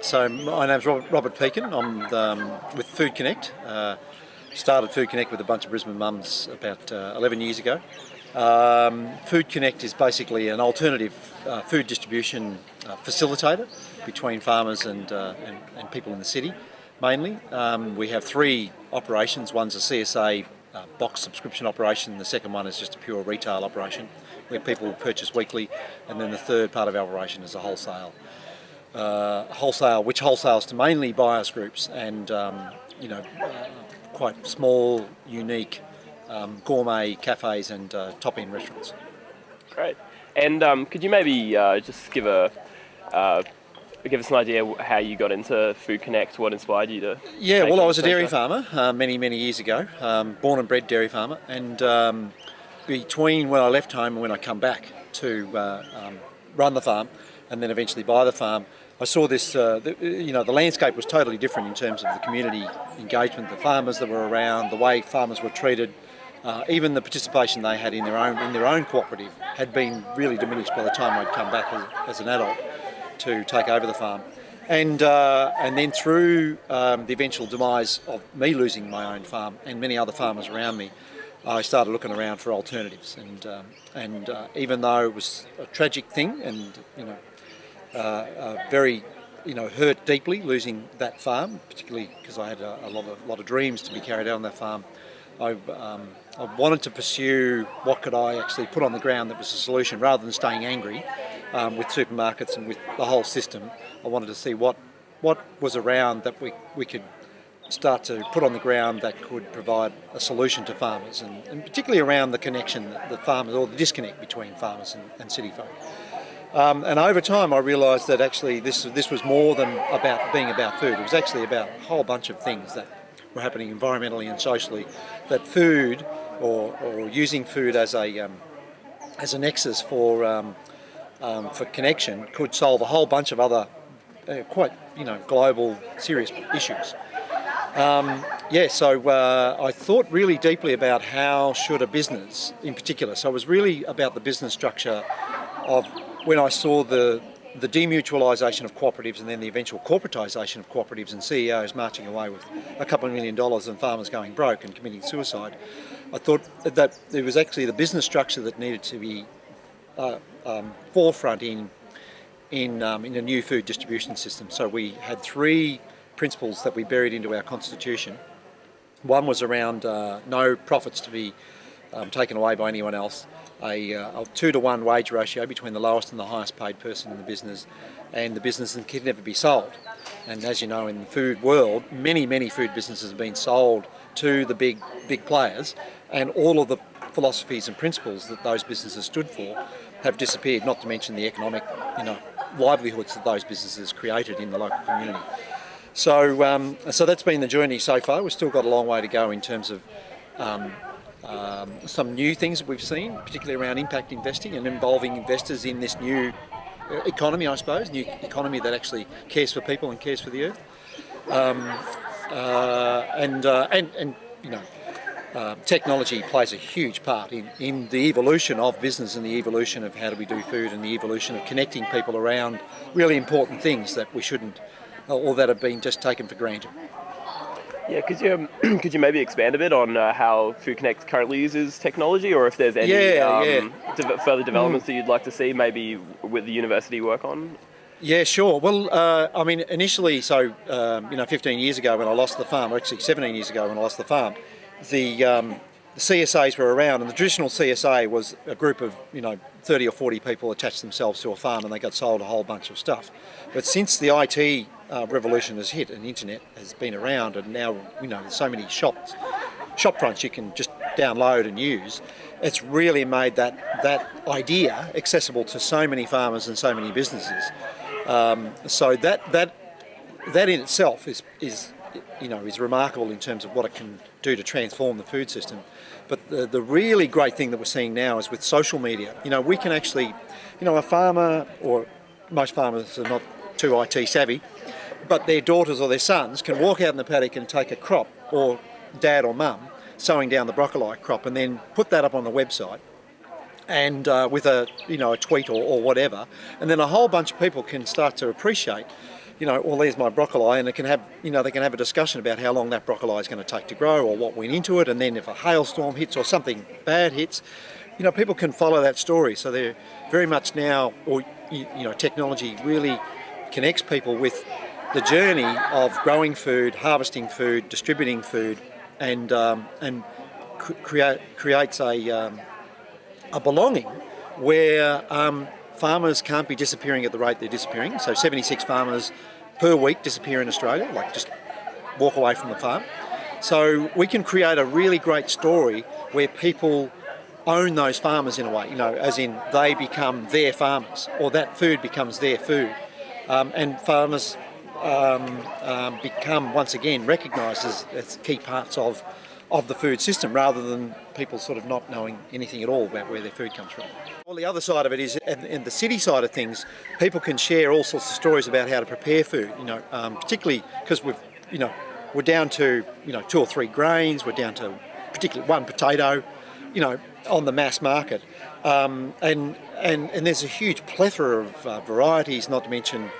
So my name's Robert Pekin. I'm with FoodCHI. Started FoodCHI with a bunch of Brisbane mums about 11 years ago. FoodCHI is basically an alternative food distribution facilitator between farmers and people in the city, mainly. We have three operations. One's a CSA box subscription operation. The second one is just a pure retail operation where people purchase weekly. And then the third part of our operation is a wholesale, which wholesales to mainly buyers groups and quite small, unique gourmet cafes and top-end restaurants. Great. And could you maybe just give us an idea how you got into FoodCHI, what inspired you to? Yeah, well, I was a dairy farmer many years ago, born and bred dairy farmer, and between when I left home and when I come back to run the farm and then eventually buy the farm, I saw this, the landscape was totally different in terms of the community engagement, the farmers that were around, the way farmers were treated, even the participation they had in their own cooperative had been really diminished by the time I'd come back as an adult to take over the farm. And then through the eventual demise of me losing my own farm and many other farmers around me, I started looking around for alternatives. And even though it was a tragic thing and very hurt deeply losing that farm, particularly because I had a lot of dreams to be carried out on that farm, I wanted to pursue what could I actually put on the ground that was a solution rather than staying angry with supermarkets and with the whole system. I wanted to see what was around that we could start to put on the ground that could provide a solution to farmers, and particularly around the connection that farmers, or the disconnect between farmers and city folk. And over time I realised that actually this was more than about being about food. It was actually about a whole bunch of things that were happening environmentally and socially, that food or using food as a nexus for connection could solve a whole bunch of other quite global serious issues. So I thought really deeply about how should a business in particular, so it was really about the business structure of when I saw the demutualisation of cooperatives and then the eventual corporatisation of cooperatives and CEOs marching away with a couple of $1 million and farmers going broke and committing suicide, I thought that it was actually the business structure that needed to be forefront in a new food distribution system. So we had three principles that we buried into our constitution. One was around no profits to be taken away by anyone else, a 2-to-1 wage ratio between the lowest and the highest paid person in the business, and the business can never be sold. And as you know, in the food world, many food businesses have been sold to the big players, and all of the philosophies and principles that those businesses stood for have disappeared, not to mention the economic livelihoods that those businesses created in the local community. So that's been the journey so far. We've still got a long way to go in terms of some new things that we've seen, particularly around impact investing and involving investors in this new economy, I suppose, new economy that actually cares for people and cares for the earth. Technology plays a huge part in the evolution of business and the evolution of how do we do food and the evolution of connecting people around really important things that we shouldn't, or that have been just taken for granted. Yeah, could you maybe expand a bit on how FoodCHI currently uses technology, or if there's any further developments that you'd like to see maybe with the university work on? Yeah, sure. Well, initially, 15 years ago when I lost the farm, or actually 17 years ago when I lost the farm, the CSAs were around, and the traditional CSA was a group of 30 or 40 people attached themselves to a farm and they got sold a whole bunch of stuff. But since the IT revolution has hit and internet has been around, and now there's so many shop fronts you can just download and use, it's really made that idea accessible to so many farmers and so many businesses. So that in itself is remarkable in terms of what it can do to transform the food system. But the really great thing that we're seeing now is with social media. We can actually, a farmer, or most farmers are not too IT savvy, but their daughters or their sons can walk out in the paddock and take a crop, or dad or mum sowing down the broccoli crop, and then put that up on the website, and with a tweet or whatever, and then a whole bunch of people can start to appreciate well, there's my broccoli, and it can have, they can have a discussion about how long that broccoli is going to take to grow, or what went into it, and then if a hailstorm hits or something bad hits, people can follow that story. So they're very much now, or technology really connects people with the journey of growing food, harvesting food, distributing food, and creates a belonging where farmers can't be disappearing at the rate they're disappearing. So 76 farmers per week disappear in Australia, like just walk away from the farm. So we can create a really great story where people own those farmers in a way, as in they become their farmers, or that food becomes their food. And farmers become, once again, recognised as key parts of the food system, rather than people sort of not knowing anything at all about where their food comes from. Well, the other side of it is, in the city side of things, people can share all sorts of stories about how to prepare food, particularly because we're down to, 2 or 3 grains, we're down to particularly one potato, on the mass market. And there's a huge plethora of varieties, not to mention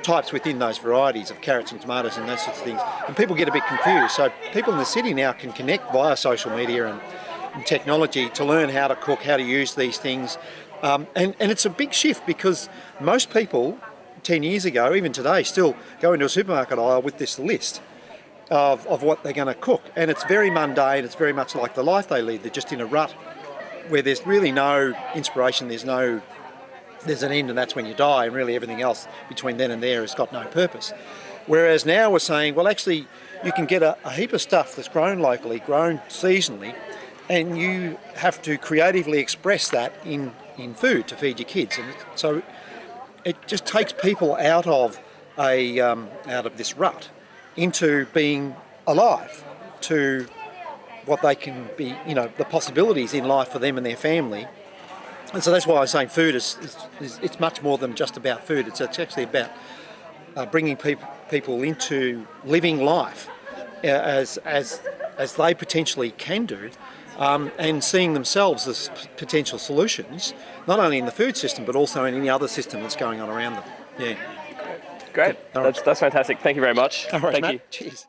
types within those varieties of carrots and tomatoes and those sorts of things. And people get a bit confused. So people in the city now can connect via social media and technology to learn how to cook, how to use these things. And it's a big shift, because most people 10 years ago, even today, still go into a supermarket aisle with this list of what they're going to cook. And it's very mundane. It's very much like the life they lead. They're just in a rut where there's really no inspiration, there's an end, and that's when you die, and really everything else between then and there has got no purpose. Whereas now we're saying, well, actually, you can get a heap of stuff that's grown locally, grown seasonally, and you have to creatively express that in food to feed your kids. And so it just takes people out of this rut into being alive to what they can be, the possibilities in life for them and their family. And so that's why I'm saying food is it's much more than just about food. It's actually about bringing people into living life as they potentially can do, and seeing themselves as potential solutions, not only in the food system but also in any other system that's going on around them. Yeah. Great. That's fantastic. Thank you very much. All right, Thank mate. you. Cheers.